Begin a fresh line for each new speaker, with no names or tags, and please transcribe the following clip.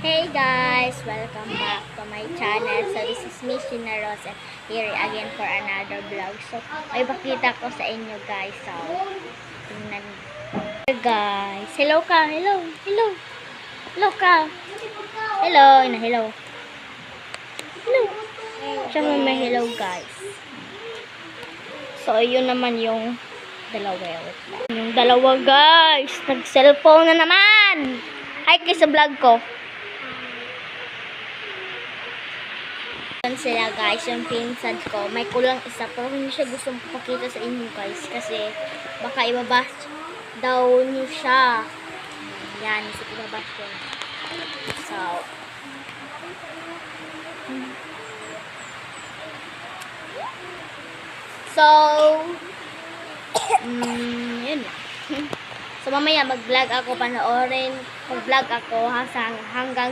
Hey guys! Welcome back to my channel. So this is Miss Gina Rose and here again for another vlog. So may pakita ko sa inyo guys. So tingnan niyo. Hey guys! Hello ka! Hello! Hello! Hello ka! Hello! Hello! Hello! Siya may hello guys. So yun naman yung dalawa. Yung dalawa guys! Nag-cellphone na naman! Hi kayo sa vlog ko. Sila guys, yung pinsan ko may kulang isa pero hindi siya gustong pakita sa inyo guys kasi baka ibabash daw niyo siya. Yan, isip ibabash ko. So yun. So mamaya mag-vlog ako, panoorin mag-vlog ako hanggang